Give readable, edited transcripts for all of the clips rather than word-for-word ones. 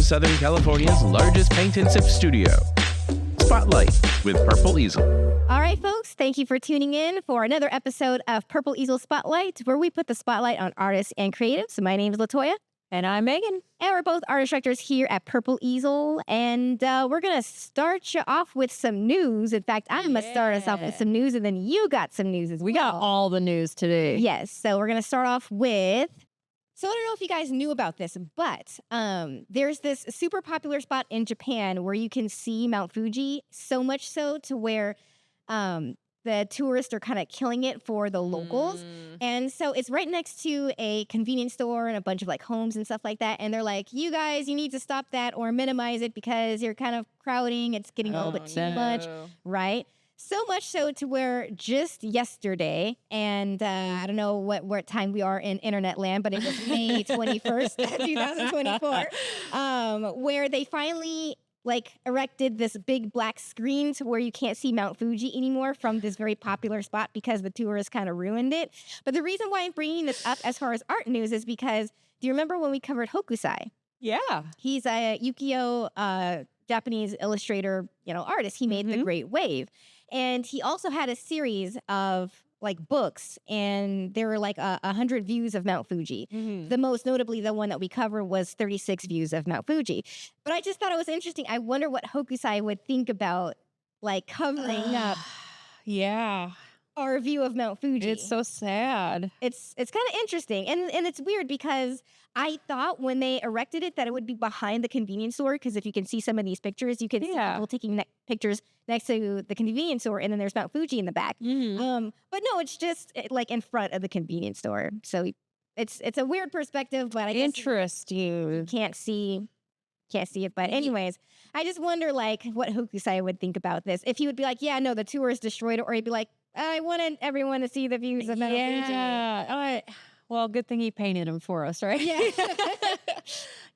Southern California's largest paint and sip studio. Spotlight with Purple Easel. All right, folks, thank you for tuning in for another episode of Purple Easel Spotlight, where we put the spotlight on artists and creatives. My name is LaToya. And I'm Megan. And we're both artist directors here at Purple Easel. And we're going to start you off with some news. In fact, I'm going to start us off with some news, and then you got some news as well. We got all the news today. Yes. So we're going to start off with... So I don't know if you guys knew about this, but there's this super popular spot in Japan where you can see Mount Fuji, so much so to where the tourists are kind of killing it for the locals. And so it's right next to a convenience store and a bunch of like homes and stuff like that. And they're like, you guys, you need to stop that or minimize it because you're kind of crowding. It's getting a little bit too much, right? So much so to where just yesterday, and I don't know what time we are in internet land, but it was May 21st, 2024, where they finally like erected this big black screen to where you can't see Mount Fuji anymore from this very popular spot because the tourists kind of ruined it. But the reason why I'm bringing this up as far as art news is because, do you remember when we covered Hokusai? Yeah. He's a Yukio, Japanese illustrator, artist. He made The Great Wave. And he also had a series of like books, and there were like 100 views of Mount Fuji. The most notably, the one that we covered was 36 views of Mount Fuji. But I just thought it was interesting. I wonder what Hokusai would think about like covering up our view of Mount Fuji. It's so sad. It's kind of interesting. And it's weird because I thought when they erected it that it would be behind the convenience store, because if you can see some of these pictures, you can see people taking pictures next to the convenience store, and then there's Mount Fuji in the back. But no, it's just like in front of the convenience store. So it's a weird perspective, but I guess you can't see it. But anyways, I just wonder like what Hokusai would think about this. If he would be like, yeah, no, the tourists destroyed it, or he'd be like, I wanted everyone to see the views of Mount Fuji. Well, good thing he painted them for us, right? Yeah.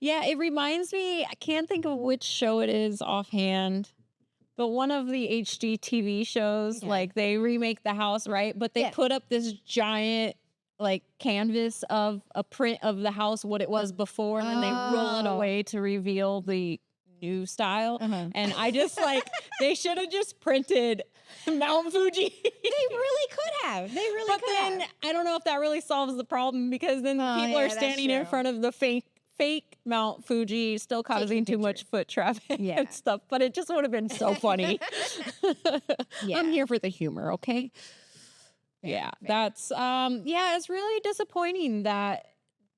Yeah, it reminds me, I can't think of which show it is offhand, but one of the HGTV shows, like they remake the house, right? But they put up this giant like canvas of a print of the house, what it was before, and then they roll it away to reveal the new style. And I just like, they should have just printed Mount Fuji. They really could have. But then I don't know if that really solves the problem, because then people are standing in front of the fake Mount Fuji, still causing too much foot traffic and stuff. But it just would have been so funny. I'm here for the humor, okay? That's it's really disappointing that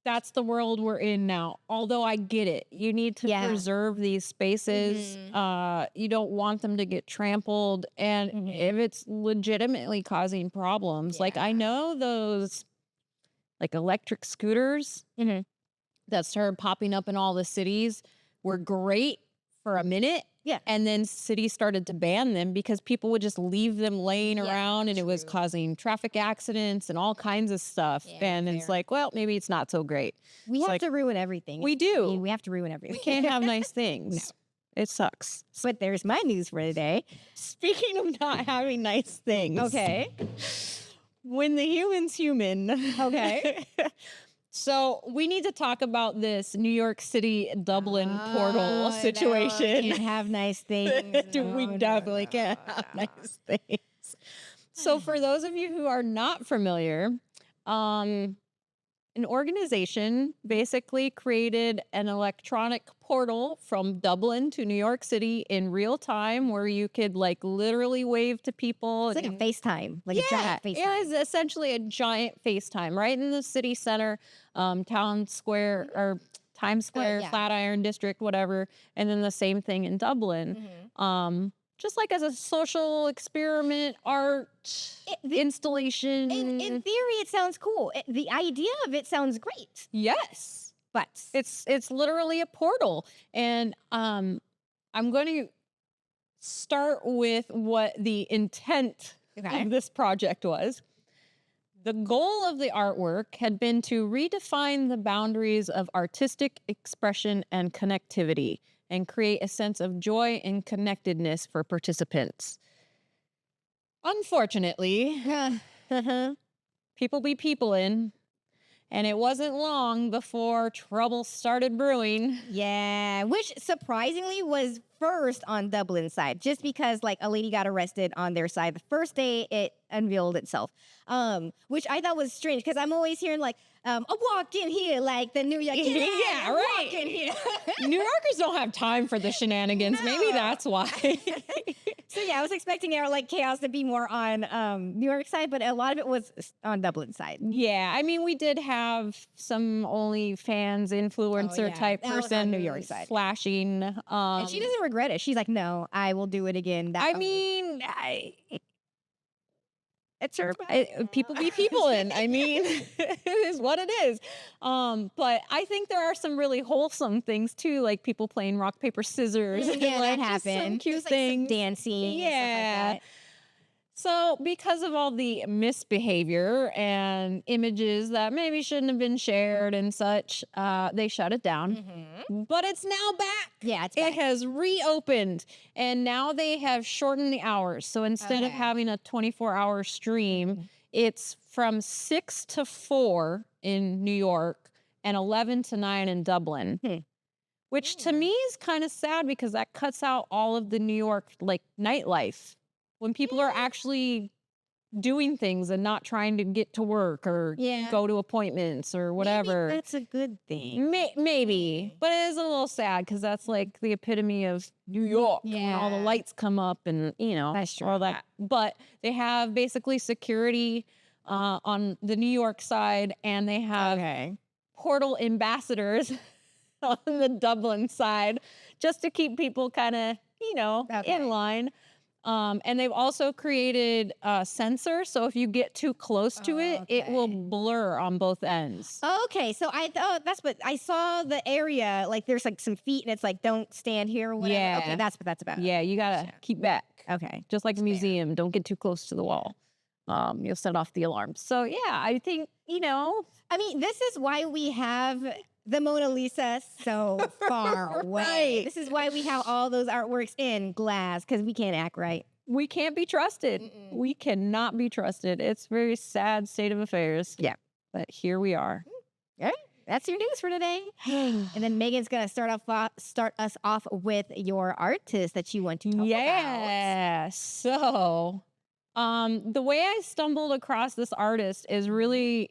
that's the world we're in now. Although I get it. You need to preserve these spaces. You don't want them to get trampled. And if it's legitimately causing problems, like I know those like electric scooters that started popping up in all the cities were great for a minute. Yeah. And then cities started to ban them because people would just leave them laying around, and it was causing traffic accidents and all kinds of stuff. And it's like, well, maybe it's not so great. We have to ruin everything. We do. I mean, we have to ruin everything. We can't have nice things. No. It sucks. But there's my news for today. Speaking of not having nice things. Okay. When the human's human. Okay. So we need to talk about this New York City Dublin portal situation. Can't have nice things. We definitely can't have nice things. So for those of you who are not familiar, an organization basically created an electronic portal from Dublin to New York City in real time, where you could like literally wave to people. It's like a FaceTime, like a giant FaceTime. Yeah, it's essentially a giant FaceTime right in the city center, Times Square, Flatiron District, whatever. And then the same thing in Dublin. Just like as a social experiment, art, installation. In theory, it sounds cool. The idea of it sounds great. Yes. But it's literally a portal. And I'm going to start with what the intent of this project was. The goal of the artwork had been to redefine the boundaries of artistic expression and connectivity, and create a sense of joy and connectedness for participants. Unfortunately, people be peoplein', And it wasn't long before trouble started brewing. Yeah, which surprisingly was first on Dublin's side, just because like a lady got arrested on their side the first day it unveiled itself, which I thought was strange because I'm always hearing like, a walk in here, like the New York. Yeah, right. Walk in here. New Yorkers don't have time for the shenanigans. No. Maybe that's why. So yeah, I was expecting our like chaos to be more on New York side, but a lot of it was on Dublin side. Yeah, I mean, we did have some OnlyFans influencer type That was on person New York side. flashing. And she doesn't regret it. She's like, no, I will do it again. I mean, it's her. People be people in. I mean, it is what it is. But I think there are some really wholesome things too, like people playing rock, paper, scissors. Yeah, like, that happened. Cute Like, things. some dancing. Yeah. And stuff like that. So because of all the misbehavior and images that maybe shouldn't have been shared and such, they shut it down. Mm-hmm. But it's now back. Yeah, it's It back. has reopened, and now they have shortened the hours. So instead of Okay. having a 24-hour stream, it's from 6 to 4 in New York and 11 to 9 in Dublin. Which to me is kind of sad because that cuts out all of the New York like nightlife. When people are actually doing things and not trying to get to work or go to appointments or whatever. Maybe that's a good thing. Maybe, but it is a little sad because that's like the epitome of New York when all the Yeah. lights come up and, you know, That's true. all that. But they have basically security on the New York side, and they have portal ambassadors on the Dublin side just to keep people kind of, you know, in line. And they've also created a sensor, so if you get too close to it, it will blur on both ends. Okay, so I thought that's what I saw the area, like there's like some feet and it's like, don't stand here or whatever. Yeah. Okay, that's what that's about. Yeah, you gotta keep back. Okay. Just like a museum, don't get too close to the wall. You'll set off the alarm. So yeah, I think, you know. I mean, this is why we have the Mona Lisa so far away. Right. This is why we have all those artworks in glass, because we can't act right. We can't be trusted. We cannot be trusted. It's a very sad state of affairs. Yeah. But here we are. All right. That's your news for today. And then Megan's gonna start us off with your artist that you want to talk about. Yeah. So the way I stumbled across this artist is really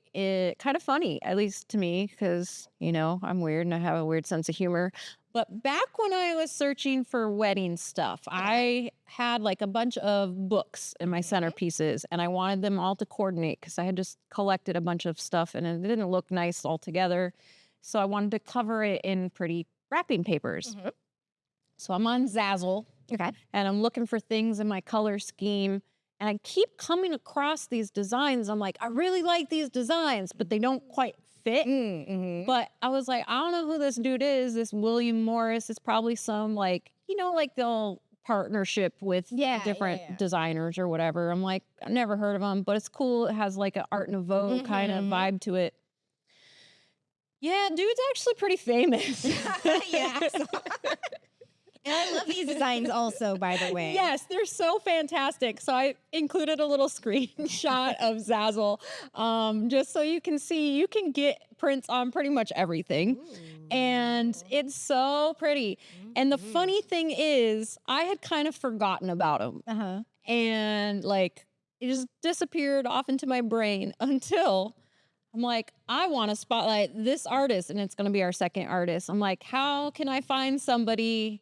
kind of funny, at least to me, because, you know, I'm weird and I have a weird sense of humor. But back when I was searching for wedding stuff, I had like a bunch of books in my centerpieces, and I wanted them all to coordinate because I had just collected a bunch of stuff and it didn't look nice all together. So I wanted to cover it in pretty wrapping papers. So I'm on Zazzle, and I'm looking for things in my color scheme. And I keep coming across these designs. I'm like, I really like these designs, but they don't quite fit. But I was like, I don't know who this dude is. This William Morris is probably some like, you know, like they'll partnership with different designers or whatever. I'm like, I've never heard of him, but it's cool. It has like an Art Nouveau kind of vibe to it. Yeah, dude's actually pretty famous. And I love these designs also, by the way. Yes, they're so fantastic. So I included a little screenshot of Zazzle, just so you can see, you can get prints on pretty much everything. And it's so pretty. And the funny thing is, I had kind of forgotten about him. And like, it just disappeared off into my brain until I'm like, I want to spotlight this artist, and it's going to be our second artist. I'm like, how can I find somebody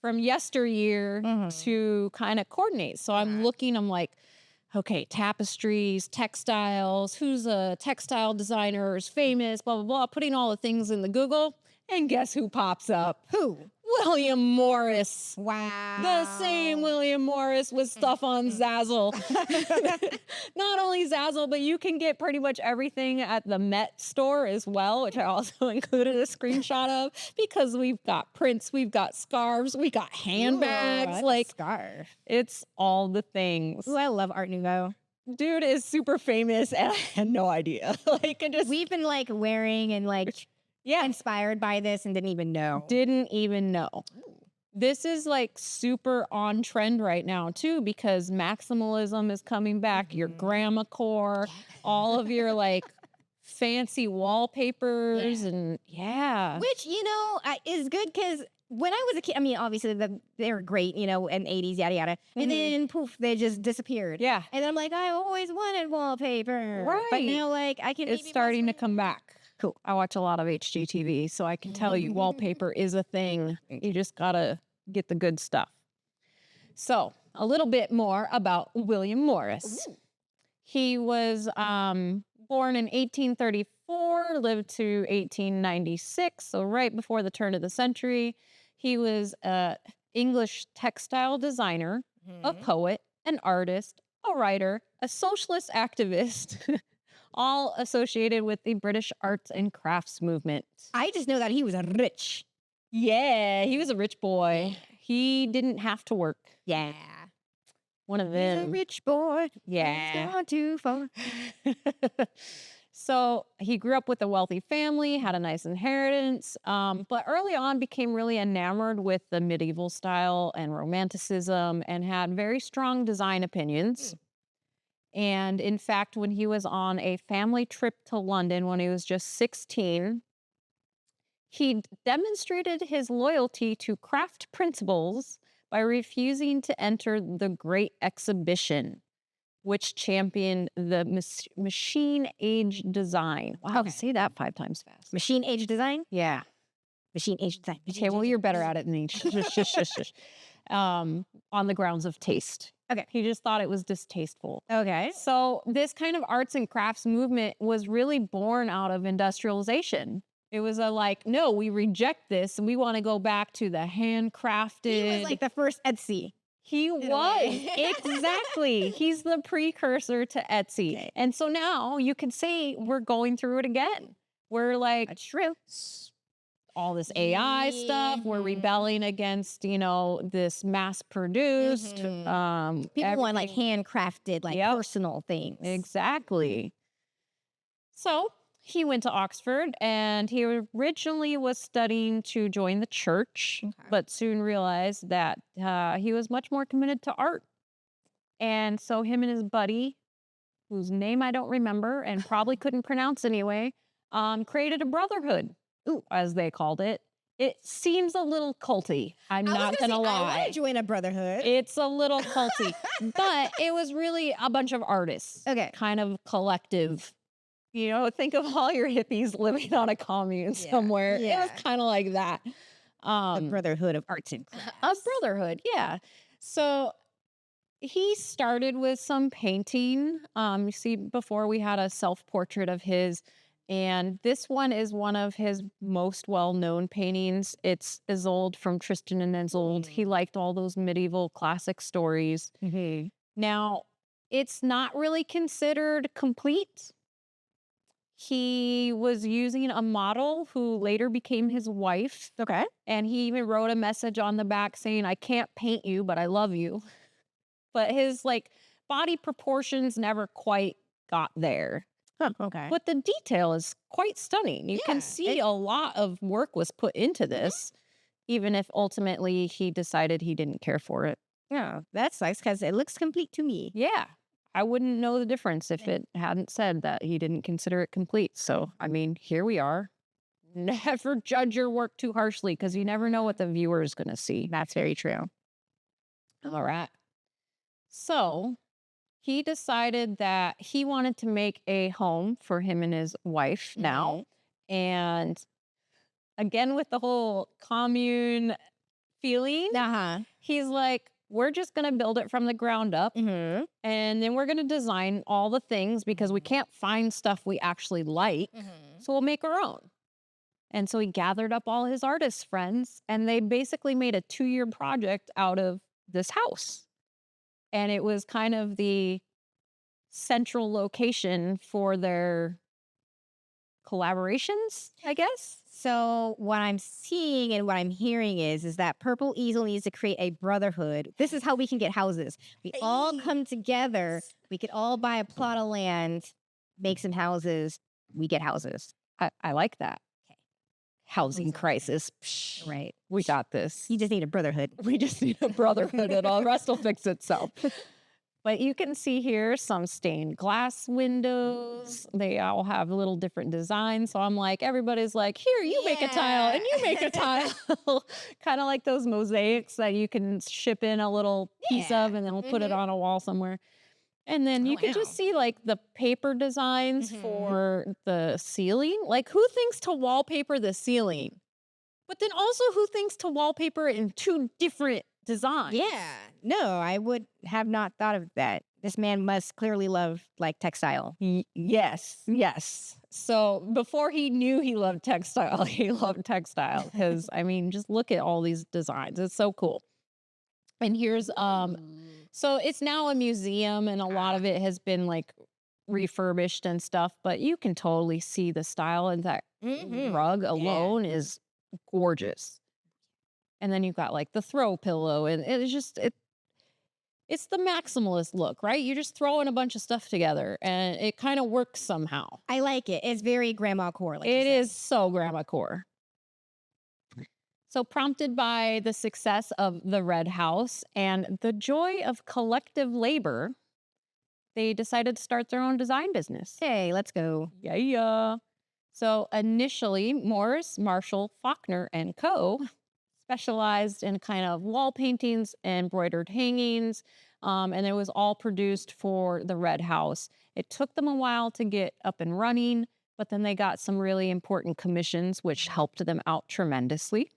from yesteryear to kind of coordinate? So I'm looking, I'm like, okay, tapestries, textiles, who's a textile designer, is famous, blah, blah, blah, putting all the things in the Google. And guess who pops up? Who? William Morris. Wow. The same William Morris with stuff on Zazzle. Not only Zazzle, but you can get pretty much everything at the Met store as well, which I also included a screenshot of, because we've got prints, we've got scarves, we got handbags. Ooh, like scarf. It's all the things. Ooh, I love Art Nouveau. Dude is super famous, and I had no idea. Like, we've been like wearing and like inspired by this and didn't even know. This is like super on trend right now too, because maximalism is coming back. Your grandma core, all of your like fancy wallpapers and Which, is good because when I was a kid, I mean, obviously they were great, in 80s, yada, yada. And then poof, they just disappeared. Yeah. And I'm like, I always wanted wallpaper. Right. But now, like, I can. It's starting to come back. Cool. I watch a lot of HGTV, so I can tell you wallpaper is a thing. You just gotta get the good stuff. So a little bit more about William Morris. Ooh. He was born in 1834, lived to 1896, so right before the turn of the century. He was an English textile designer, a poet, an artist, a writer, a socialist activist, all associated with the British arts and crafts movement. I just know that he was rich. Yeah, he was a rich boy. He didn't have to work. Yeah. One of them. He's a rich boy. Yeah. He's gone too far. So he grew up with a wealthy family, had a nice inheritance, but early on became really enamored with the medieval style and romanticism and had very strong design opinions. And in fact, when he was on a family trip to London when he was just 16, he demonstrated his loyalty to craft principles by refusing to enter the Great Exhibition, which championed the machine age design. Wow, say that 5 times fast. Machine age design? Yeah. Machine age design. Okay, well, you're better at it than me. On the grounds of taste. Okay. He just thought it was distasteful. Okay. So this kind of arts and crafts movement was really born out of industrialization. It was no, we reject this and we want to go back to the handcrafted. He was like the first Etsy. He was. Exactly. He's the precursor to Etsy. Okay. And so now you can say we're going through it again. We're like, that's true. All this AI stuff. We're rebelling against, this mass produced. People want like handcrafted, like personal things. Exactly. So he went to Oxford and he originally was studying to join the church, but soon realized that he was much more committed to art. And so him and his buddy, whose name I don't remember and probably couldn't pronounce anyway, created a brotherhood, as they called it. It seems a little culty. I'm not going to lie. I want to join a brotherhood. It's a little culty, but it was really a bunch of artists. Okay. Kind of collective. Think of all your hippies living on a commune somewhere. Yeah. It was kind of like that. A brotherhood of arts and crafts. A brotherhood, yeah. So he started with some painting. You see, before we had a self-portrait of his, and this one is one of his most well-known paintings. It's Isolde from Tristan and Isolde. He liked all those medieval classic stories. Now, it's not really considered complete. He was using a model who later became his wife. Okay. And he even wrote a message on the back saying, I can't paint you, but I love you. But his body proportions never quite got there. Huh, okay. But the detail is quite stunning. You can see a lot of work was put into this, even if ultimately he decided he didn't care for it. Yeah, that's nice because it looks complete to me. Yeah. I wouldn't know the difference if it hadn't said that he didn't consider it complete. So, I mean, here we are. Never judge your work too harshly because you never know what the viewer is going to see. That's very true. All right. So he decided that he wanted to make a home for him and his wife now. And again, with the whole commune feeling, he's like, we're just going to build it from the ground up. And then we're going to design all the things because we can't find stuff we actually like. So we'll make our own. And so he gathered up all his artist friends and they basically made a 2-year project out of this house. And it was kind of the central location for their collaborations, I guess. So what I'm seeing and what I'm hearing is that Purple Easel needs to create a brotherhood. This is how we can get houses. We all come together. We could all buy a plot of land, make some houses. We get houses. I like that. Okay. Housing crisis. Right. We got this. You just need a brotherhood. We just need a brotherhood and all the rest will fix itself. But you can see here some stained glass windows. They all have a little different designs. So I'm like, everybody's like, here, you make a tile and you make a tile. Kind of like those mosaics that you can ship in a little piece of and then we'll put it on a wall somewhere. And then you can just see like the paper designs for the ceiling. Like who thinks to wallpaper the ceiling? But then also who thinks to wallpaper in 2 different designs? Yeah. No, I would have not thought of that. This man must clearly love like textile. Yes. So before he knew he loved textile, he loved textile because I mean, just look at all these designs. It's so cool. And here's so it's now a museum and a lot of it has been like refurbished and stuff, but you can totally see the style, and that rug alone is gorgeous. And then you've got like the throw pillow, and it's just it's the maximalist look, right? You're just throwing a bunch of stuff together and it kind of works somehow. I like it. It's very grandma core. Like it is so grandma core. So prompted by the success of the Red House and the joy of collective labor, they decided to start their own design business. Hey, let's go. Yeah. So initially, Morris, Marshall, Faulkner, and Co. specialized in kind of wall paintings and embroidered hangings, and it was all produced for the Red House. It took them a while to get up and running, but then they got some really important commissions, which helped them out tremendously.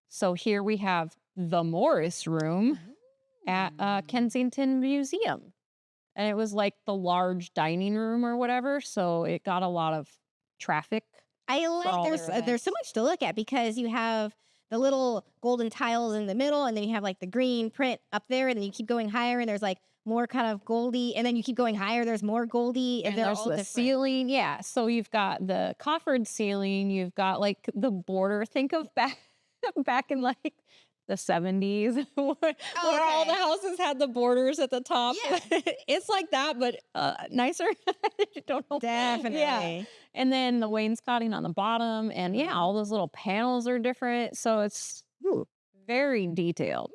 So here we have the Morris Room at Kensington Museum. And it was like the large dining room or whatever, so it got a lot of traffic. I like there's so much to look at because you have the little golden tiles in the middle, and then you have like the green print up there, and then you keep going higher, and there's like more kind of goldy, and then you keep going higher, there's more goldy, and there's the ceiling. Yeah, so you've got the coffered ceiling, you've got like the border. Think of back in like the 70s where all the houses had the borders at the top. Yeah. It's like that, but nicer. Don't know. Definitely. Yeah. And then the wainscoting on the bottom, and all those little panels are different. So it's very detailed.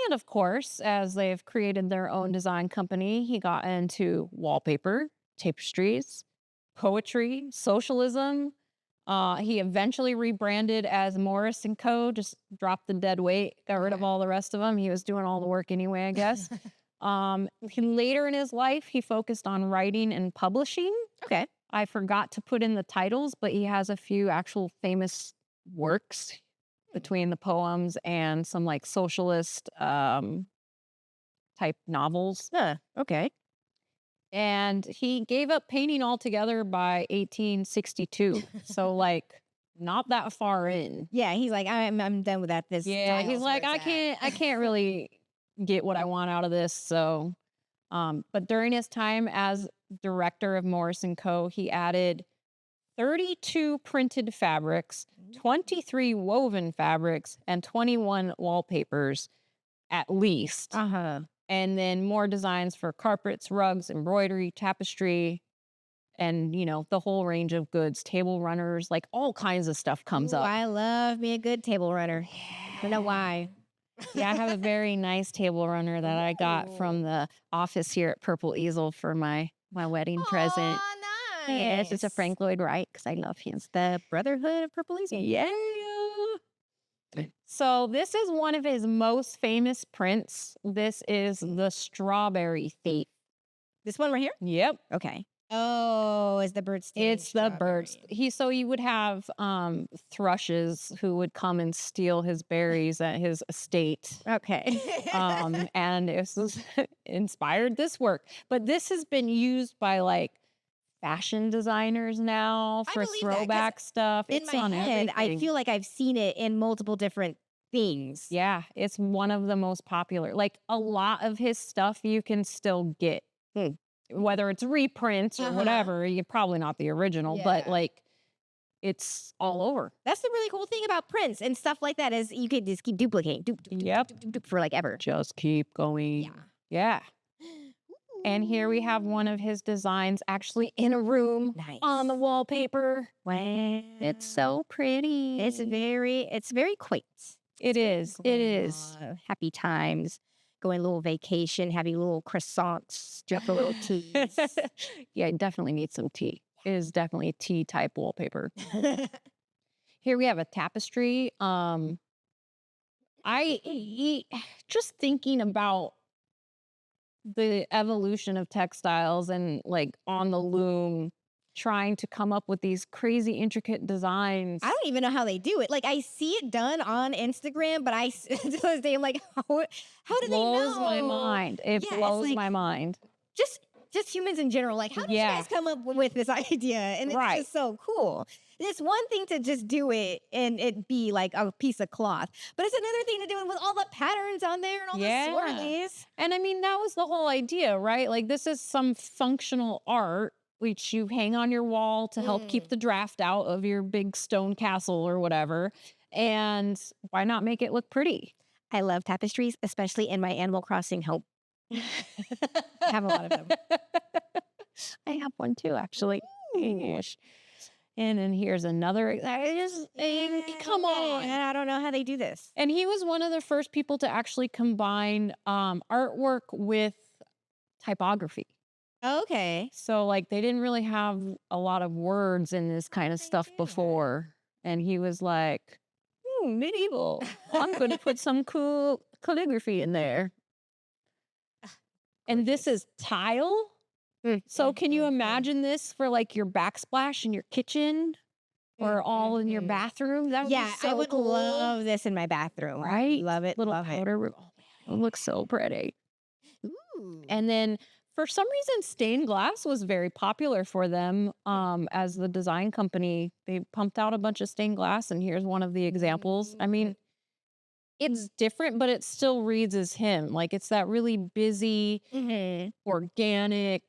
And of course, as they've created their own design company, he got into wallpaper, tapestries, poetry, socialism. He eventually rebranded as Morris & Co., just dropped the dead weight, got rid of all the rest of them. He was doing all the work anyway, I guess. Later in his life, he focused on writing and publishing. Okay. I forgot to put in the titles, but he has a few actual famous works between the poems and some like socialist type novels. Okay. And he gave up painting altogether by 1862. So like not that far in. Yeah, he's like, I'm done with that. He's like, I can't really get what I want out of this. So but during his time as director of Morris & Co., he added 32 printed fabrics, 23 woven fabrics, and 21 wallpapers at least. And then more designs for carpets, rugs, embroidery, tapestry, and, the whole range of goods, table runners, like all kinds of stuff comes up. I love me a good table runner. I don't know why. Yeah, I have a very nice table runner that I got from the office here at Purple Easel for my wedding present. Nice. Yes, it's a Frank Lloyd Wright because I love him. It's the Brotherhood of Purple Easel. Yeah. So this is one of his most famous prints. This is the Strawberry Thief. This one right here? Yep. Okay. Oh, is the bird stealing? It's the birds. So you would have thrushes who would come and steal his berries at his estate. Okay. And this was inspired this work. But this has been used by like fashion designers now for throwback stuff. It's on everything. I feel like I've seen it in multiple different things. Yeah, it's one of the most popular. Like a lot of his stuff you can still get. Whether it's reprints or whatever, you're probably not the original, but like it's all over. That's the really cool thing about prints and stuff like that is you can just keep duplicating for like ever. Just keep going. Yeah. And here we have one of his designs actually in a room on the wallpaper. Wow. It's so pretty. It's very quaint. It is. It is. Happy times. going a little vacation, having little croissants, drip a little teas. Yeah, it definitely needs some tea. It is definitely tea type wallpaper. Here we have a tapestry. Just thinking about the evolution of textiles and like on the loom, trying to come up with these crazy intricate designs. I don't even know how they do it. Like, I see it done on Instagram, but to this day, I'm like, how do they know? Blows my mind. It blows my mind. Just humans in general. Like, how did you guys come up with this idea? And it's just so cool. It's one thing to just do it and it be like a piece of cloth, but it's another thing to do it with all the patterns on there and all the swirlies. And I mean, that was the whole idea, right? Like, this is some functional art which you hang on your wall to help keep the draft out of your big stone castle or whatever. And why not make it look pretty? I love tapestries, especially in my Animal Crossing home. I have a lot of them. I have one too, actually. Gosh. And then here's another. Come on. I don't know how they do this. And he was one of the first people to actually combine artwork with typography. Okay. So like they didn't really have a lot of words in this kind of stuff before. And he was like, medieval. I'm going to put some cool calligraphy in there. And this is tile. So can you imagine this for like your backsplash in your kitchen or all in your bathroom? That would be so I would cool. love this in my bathroom. Right? Love it. Little love powder. Oh, man, it looks so pretty. Ooh. And then for some reason, stained glass was very popular for them as the design company. They pumped out a bunch of stained glass, and here's one of the examples. I mean, it's different, but it still reads as him. Like, it's that really busy, organic,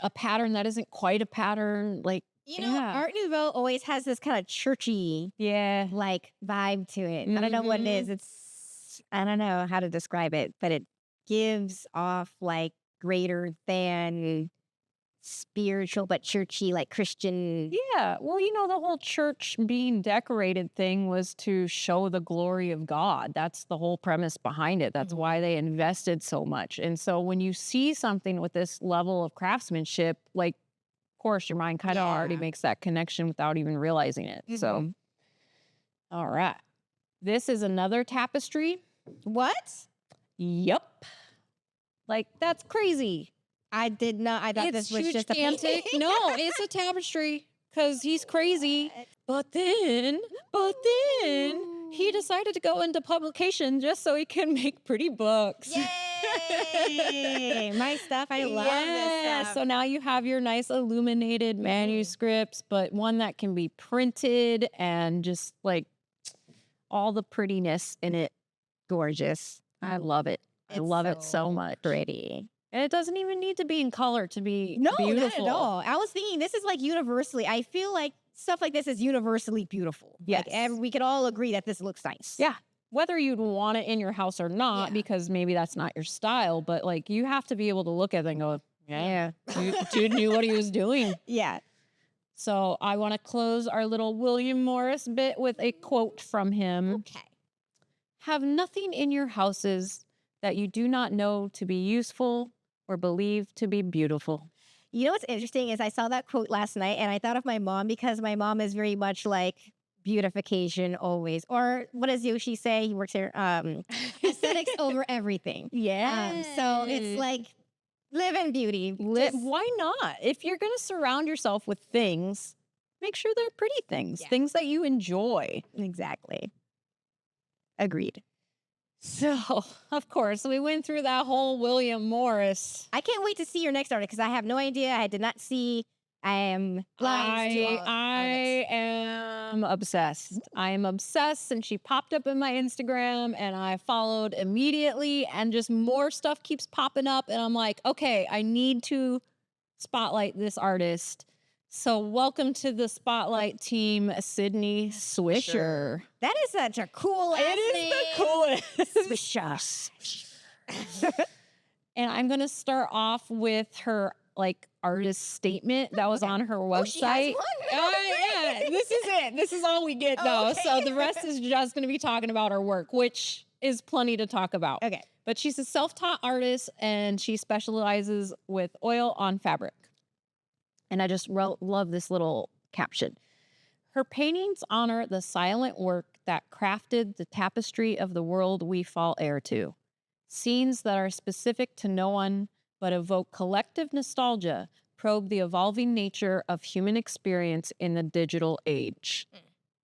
a pattern that isn't quite a pattern. Like, Art Nouveau always has this kind of churchy, like vibe to it. I don't know what it is. I don't know how to describe it, but it gives off like greater than spiritual, but churchy, like Christian. Yeah. Well, the whole church being decorated thing was to show the glory of God. That's the whole premise behind it. That's why they invested so much. And so when you see something with this level of craftsmanship, like, of course, your mind kind of already makes that connection without even realizing it. So, all right. This is another tapestry. What? Yep. Like, that's crazy. I did not. I thought this was just a painting. No, it's a tapestry because he's crazy. But then he decided to go into publication just so he can make pretty books. Yay! My stuff. I love this stuff. So now you have your nice illuminated manuscripts, but one that can be printed and just like all the prettiness in it. Gorgeous. I love it. I love it so much. Pretty. And it doesn't even need to be in color to be beautiful. Not at all. I was thinking this is like universally. I feel like stuff like this is universally beautiful. Yes. Like we could all agree that this looks nice. Yeah. Whether you'd want it in your house or not, because maybe that's not your style, but like you have to be able to look at it and go, dude knew what he was doing. Yeah. So I want to close our little William Morris bit with a quote from him. Okay. Have nothing in your houses that you do not know to be useful or believe to be beautiful. You know what's interesting is I saw that quote last night and I thought of my mom because my mom is very much like beautification always. Or what does Yoshi say? He works here. Aesthetics over everything. Yeah. So it's like live in beauty. Why not? If you're going to surround yourself with things, make sure they're pretty things. Yeah. Things that you enjoy. Exactly. Agreed. So, of course, we went through that whole William Morris. I can't wait to see your next artist because I have no idea. I did not see. I am blind to all I am obsessed. I am obsessed, and she popped up in my Instagram, and I followed immediately, and just more stuff keeps popping up, and I'm like, okay, I need to spotlight this artist. So welcome to the Spotlight team, Sydney Swisher. That is such a cool last name. It is the coolest. Swisher. And I'm going to start off with her like artist statement that was on her website. Yeah, this is it. This is all we get though. Okay. So the rest is just going to be talking about her work, which is plenty to talk about. Okay. But she's a self-taught artist and she specializes with oil on fabric. And I just love this little caption. Her paintings honor the silent work that crafted the tapestry of the world we fall heir to. Scenes that are specific to no one but evoke collective nostalgia, probe the evolving nature of human experience in the digital age.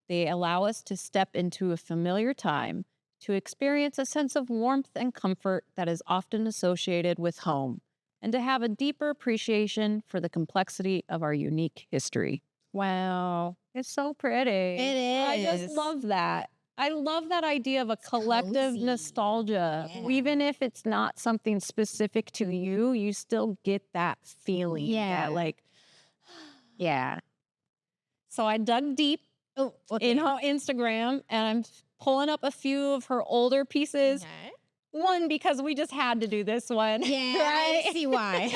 They allow us to step into a familiar time, to experience a sense of warmth and comfort that is often associated with home, and to have a deeper appreciation for the complexity of our unique history. Wow. It's so pretty. It is. I just love that. I love that idea of a collective nostalgia. Yeah. Even if it's not something specific to you, you still get that feeling. Yeah. That, yeah. So I dug deep in her Instagram and I'm pulling up a few of her older pieces. Okay. One, because we just had to do this one. Yeah, right? I see why.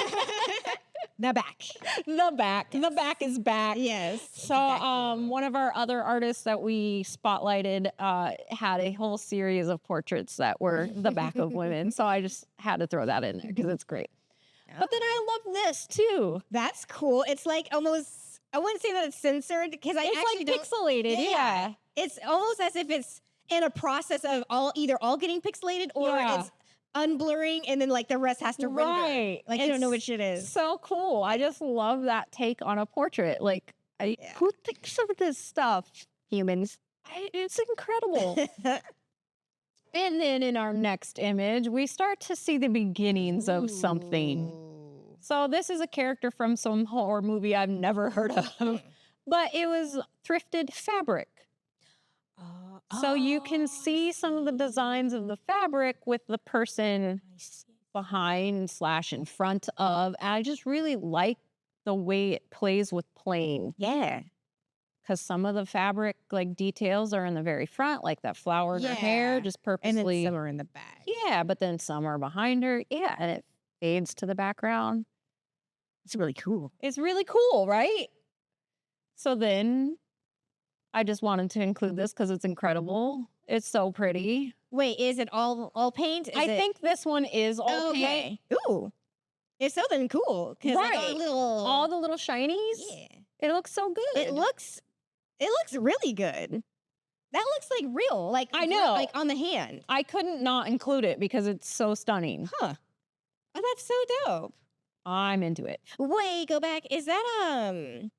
The back. The back. Yes. The back is back. Yes. So one of our other artists that we spotlighted had a whole series of portraits that were the back of women. So I just had to throw that in there because it's great. Oh. But then I love this too. That's cool. It's like almost, I wouldn't say that it's censored because I actually like pixelated. Yeah. It's almost as if it's in a process of either all getting pixelated or it's unblurring and then like the rest has to render. Like you don't know which it is. So cool. I just love that take on a portrait. Like who thinks of this stuff? Humans. It's incredible. And then in our next image, we start to see the beginnings of something. So this is a character from some horror movie I've never heard of, but it was thrifted fabric. So you can see some of the designs of the fabric with the person behind / in front of. And I just really like the way it plays with plain. Yeah. Because some of the fabric details are in the very front, like that flower in her hair, just purposely. And then some are in the back. Yeah, but then some are behind her. Yeah, and it fades to the background. It's really cool. It's really cool, right? So then I just wanted to include this because it's incredible. It's so pretty. Wait, is it all paint? I think this one is all paint. Ooh. It's something cool. Right. All the little shinies. Yeah. It looks so good. It looks really good. That looks like real. Like I know. Like on the hand. I couldn't not include it because it's so stunning. Huh. Oh, that's so dope. I'm into it. Wait, go back. Is that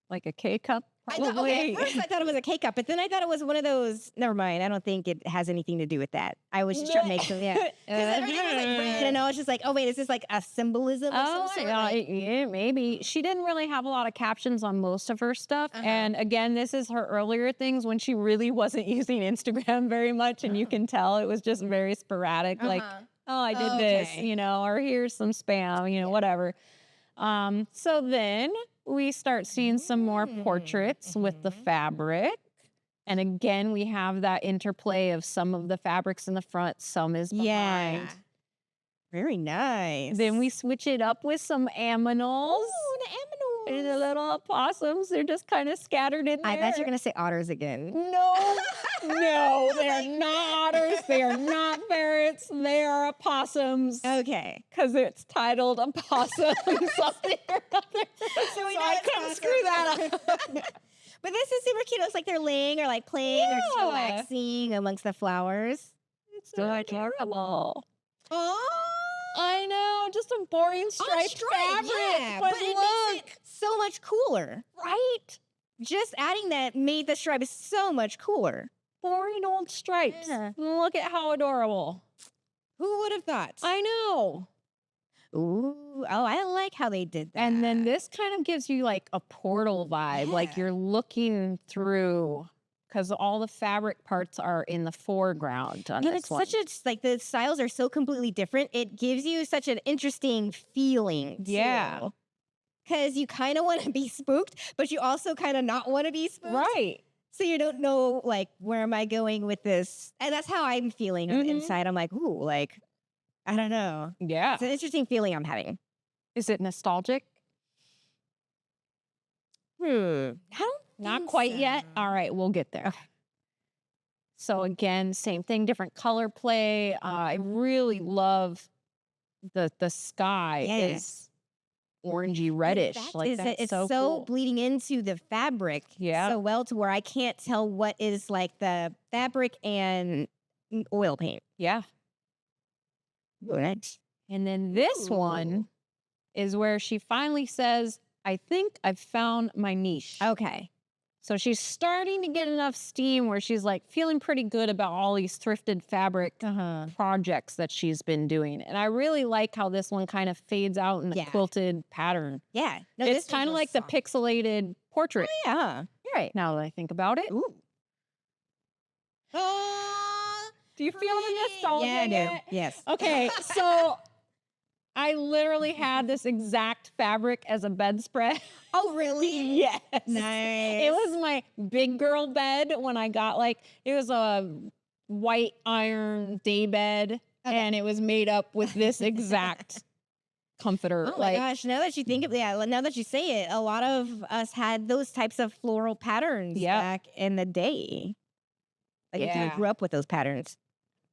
like a K-cup? At first I thought it was a K-cup, but then I thought it was one of those. Never mind. I don't think it has anything to do with that. I was just trying to make some. Yeah. Because everything was like red, and I was just like, oh wait, is this like a symbolism? Of some sort? Yeah, maybe. She didn't really have a lot of captions on most of her stuff, and again, this is her earlier things when she really wasn't using Instagram very much, and you can tell it was just very sporadic. Like, oh, I did this, or here's some spam, whatever. So then we start seeing some more portraits with the fabric. And again, we have that interplay of some of the fabrics in the front, some is behind. Yeah. Very nice. Then we switch it up with some aminals. Ooh, the aminals. The little opossums, they're just kind of scattered in there. I bet you're going to say otters again. No, they're not otters. They are not ferrets. They are opossums. Okay. Because it's titled opossum something or other. So I couldn't screw that up. But this is super cute. It looks like they're laying or like playing or just relaxing amongst the flowers. It's so adorable. Oh. I know, just a boring striped fabric. Yeah, but it makes it so much cooler. Right? Just adding that made the stripe so much cooler. Boring old stripes. Yeah. Look at how adorable. Who would have thought? I know. Ooh, oh, I like how they did that. And then this kind of gives you like a portal vibe, like you're looking through. Because all the fabric parts are in the foreground on this one. It's like the styles are so completely different. It gives you such an interesting feeling. Yeah. Because you kind of want to be spooked, but you also kind of not want to be spooked. Right. So you don't know, like, where am I going with this? And that's how I'm feeling on the inside. I'm like, ooh, like, I don't know. Yeah. It's an interesting feeling I'm having. Is it nostalgic? I don't Not quite yet. All right, we'll get there. Okay. So again, same thing, different color play. I really love the sky is orangey reddish. Like that's it's so so cool. bleeding into the fabric so well to where I can't tell what is like the fabric and oil paint. Yeah. Good. And then this one is where she finally says, I think I've found my niche. Okay. So she's starting to get enough steam where she's like feeling pretty good about all these thrifted fabric projects that she's been doing. And I really like how this one kind of fades out in a quilted pattern. Yeah. No, it's kind of like the pixelated portrait. Oh, yeah. You're right. Now that I think about it. Ooh. Do you feel the nostalgia? Yeah, I do. Yes. Okay, so I literally had this exact fabric as a bedspread. Oh, really? Yes. Nice. It was my big girl bed when I got it was a white iron day bed and it was made up with this exact comforter. Oh my gosh, now that you think of now that you say it, a lot of us had those types of floral patterns back in the day. Like if you grew up with those patterns.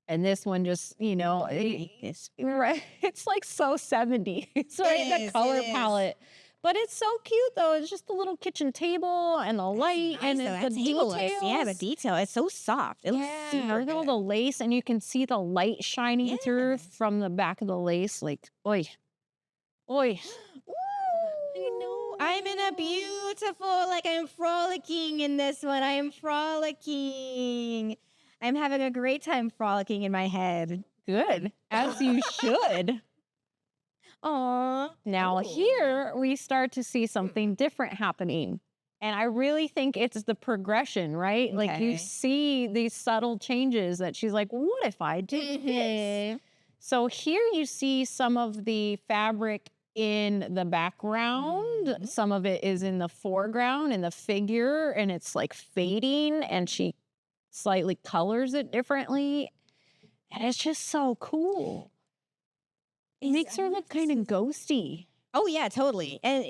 And this one just, it's like so 70s. It's right the color palette. But it's so cute though. It's just the little kitchen table and the light and the details. Yeah, the detail. It's so soft. It looks super all the lace and you can see the light shining through from the back of the lace. Like, oi. I know. I'm in a beautiful, I'm frolicking in this one. I am frolicking. I'm having a great time frolicking in my head. Good. As you should. Aww. Now here we start to see something different happening. And I really think it's the progression, right? Okay. Like you see these subtle changes that she's like, what if I did this? So here you see some of the fabric in the background. Some of it is in the foreground in the figure and it's like fading and she slightly colors it differently. And it's just so cool. It makes her look kind of ghosty. Oh, yeah, totally. And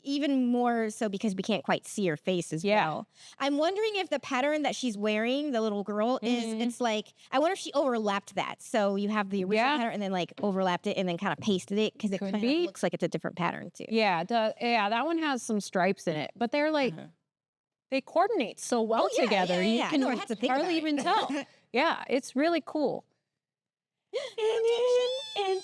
even more so because we can't quite see her face as well. I'm wondering if the pattern that she's wearing, the little girl, it's like, I wonder if she overlapped that. So you have the original pattern and then overlapped it and then kind of pasted it because it kind of looks like it's a different pattern too. Yeah, that one has some stripes in it, but they're like, they coordinate so well together. You can hardly even tell. Yeah, it's really cool. And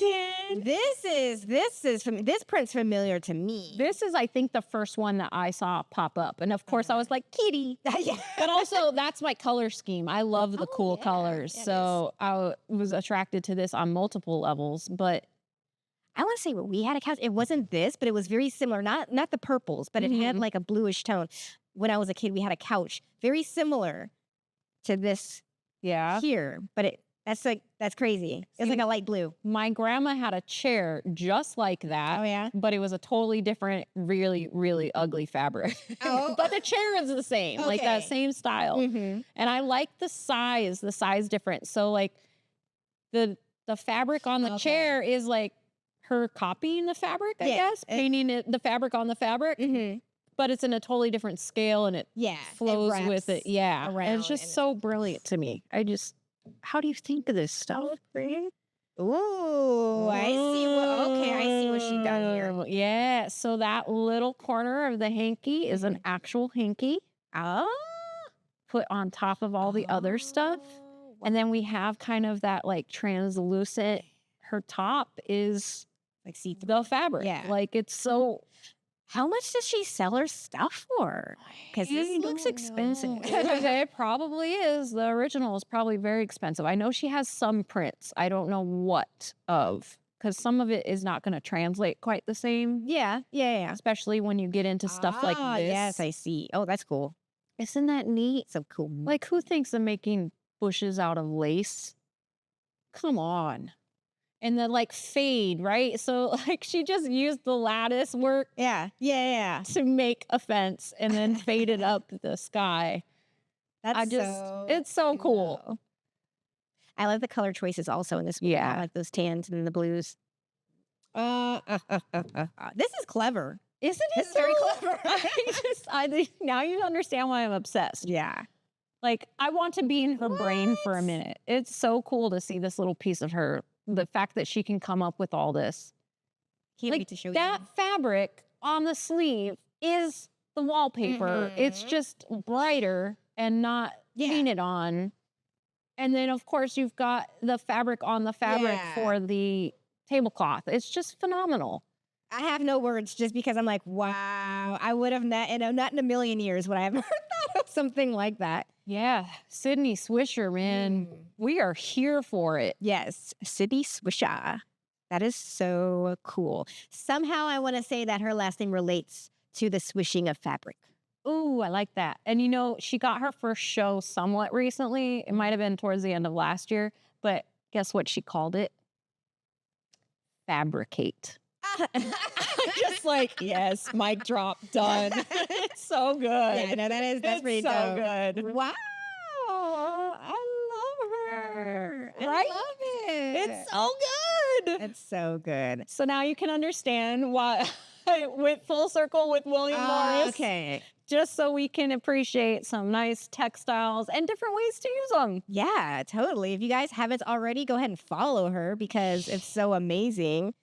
then this print's familiar to me. This is, I think, the first one that I saw pop up, and of course, I was like, "Kitty!" But also, that's my color scheme. I love the cool colors, so I was attracted to this on multiple levels. But I want to say we had a couch. It wasn't this, but it was very similar. Not the purples, but it had like a bluish tone. When I was a kid, we had a couch very similar to this. Here, but that's crazy. It's like a light blue. My grandma had a chair just like that. Oh, yeah? But it was a totally different, really, really ugly fabric. Oh. But the chair is the same, like that same style. And I like the size different. So like the fabric on the chair is like her copying the fabric, I guess, painting the fabric on the fabric. But it's in a totally different scale and it flows with it. Yeah. And it's just so brilliant to me. How do you think of this stuff? Ooh, I see what she done here. Yeah. So that little corner of the hanky is an actual hanky. Put on top of all the other stuff. And then we have kind of that like translucent, her top is like see the fabric. Yeah. Like it's so... How much does she sell her stuff for? Because this looks expensive. It probably is. The original is probably very expensive. I know she has some prints. I don't know what of, because some of it is not going to translate quite the same. Yeah. Especially when you get into stuff like this. Yes, I see. Oh, that's cool. Isn't that neat? So cool. Like, who thinks of making bushes out of lace? Come on. And then like fade, right? So like she just used the lattice work to make a fence and then faded up the sky. It's so cool. I love the color choices also in this one. I like those tans and the blues. This is clever. Isn't it? It's very clever. Now you understand why I'm obsessed. Yeah. Like, I want to be in her brain for a minute. It's so cool to see this little piece of her. The fact that she can come up with all this. Can't Like, wait to show that you. fabric on the sleeve is the wallpaper. It's just brighter and not painted on. And then, of course, you've got the fabric on the fabric for the tablecloth. It's just phenomenal. I have no words just because I'm like, wow, I would have not in a million years would I have ever thought of something like that. Yeah, Sydney Swisher, man, we are here for it. Yes, Sydney Swisher. That is so cool. Somehow I want to say that her last name relates to the swishing of fabric. Ooh, I like that. And you know, she got her first show somewhat recently. It might have been towards the end of last year, but guess what she called it? Fabricate. Just like, yes, mic drop, done. It's so good. Yeah, no, that's pretty so dope. good. Wow. I love her. Right? I love it. It's so good. It's so good. So now you can understand why I went full circle with William Morris. Okay. Just so we can appreciate some nice textiles and different ways to use them. Yeah, totally. If you guys haven't already, go ahead and follow her because it's so amazing.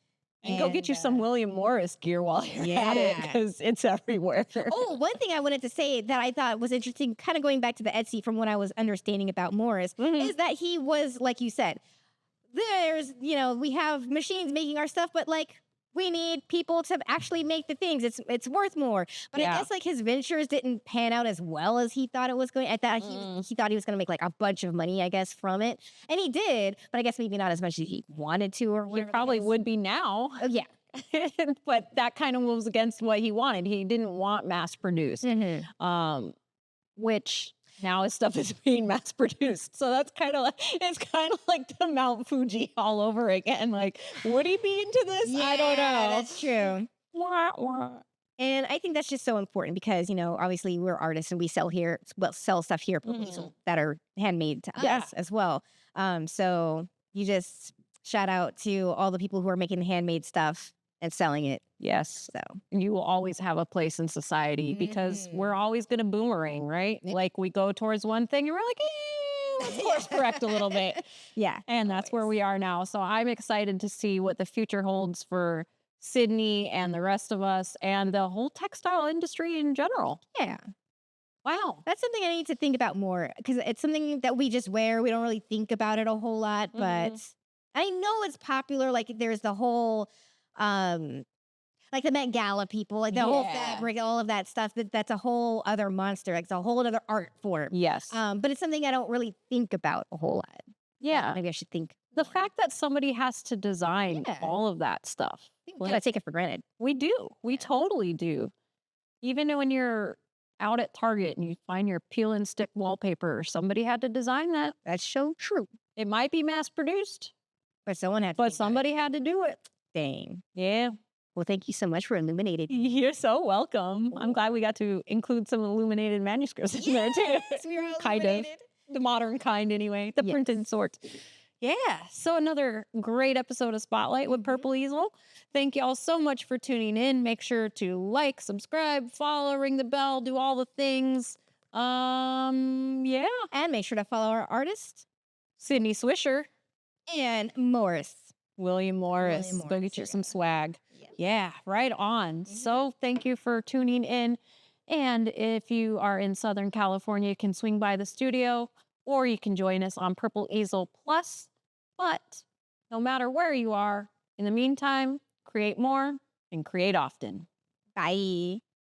And go get you some William Morris gear while you're at it, because it's everywhere. Oh, one thing I wanted to say that I thought was interesting, kind of going back to the Etsy from what I was understanding about Morris, is that he was, like you said, there's, we have machines making our stuff, but like, we need people to actually make the things. It's worth more. But I guess like his ventures didn't pan out as well as he thought it was going. I thought he thought he was going to make like a bunch of money, I guess, from it. And he did, but I guess maybe not as much as he wanted to or whatever. He probably would be now. Oh, yeah. But that kind of was against what he wanted. He didn't want mass produced, which now his stuff is being mass produced. So that's kind of like, it's kind of like the Mount Fuji all over again. Like, would he be into this? Yeah, I don't know. That's true. Wah, wah. And I think that's just so important because, obviously we're artists and we sell stuff here that are handmade to us as well. So you just shout out to all the people who are making handmade stuff and selling it. Yes. So you will always have a place in society because we're always going to boomerang, right? Like we go towards one thing and we're like, let's course correct a little bit. Yeah. And that's where we are now. So I'm excited to see what the future holds for Sydney and the rest of us and the whole textile industry in general. Yeah. Wow. That's something I need to think about more because it's something that we just wear. We don't really think about it a whole lot, but I know it's popular. Like there's the whole, like the Met Gala people, like the whole fabric, all of that stuff. That's a whole other monster. Like it's a whole other art form. Yes. But it's something I don't really think about a whole lot. Yeah. Maybe I should think. The fact that somebody has to design all of that stuff. We gotta take it for granted. We do. We totally do. Even when you're out at Target and you find your peel and stick wallpaper, somebody had to design that. That's so true. It might be mass produced, but somebody had to do it. Dang. Yeah. Well, thank you so much for illuminating. You're so welcome. I'm glad we got to include some illuminated manuscripts in there too. We were all kind of. The modern kind anyway. The printed sort. Yeah. So another great episode of Spotlight with Purple Easel. Thank y'all so much for tuning in. Make sure to like, subscribe, follow, ring the bell, do all the things. Yeah. And make sure to follow our artist, Sydney Swisher. And William Morris. Go get you some swag. Yeah, right on. So thank you for tuning in. And if you are in Southern California, you can swing by the studio or you can join us on Purple Easel Plus. But no matter where you are, in the meantime, create more and create often. Bye.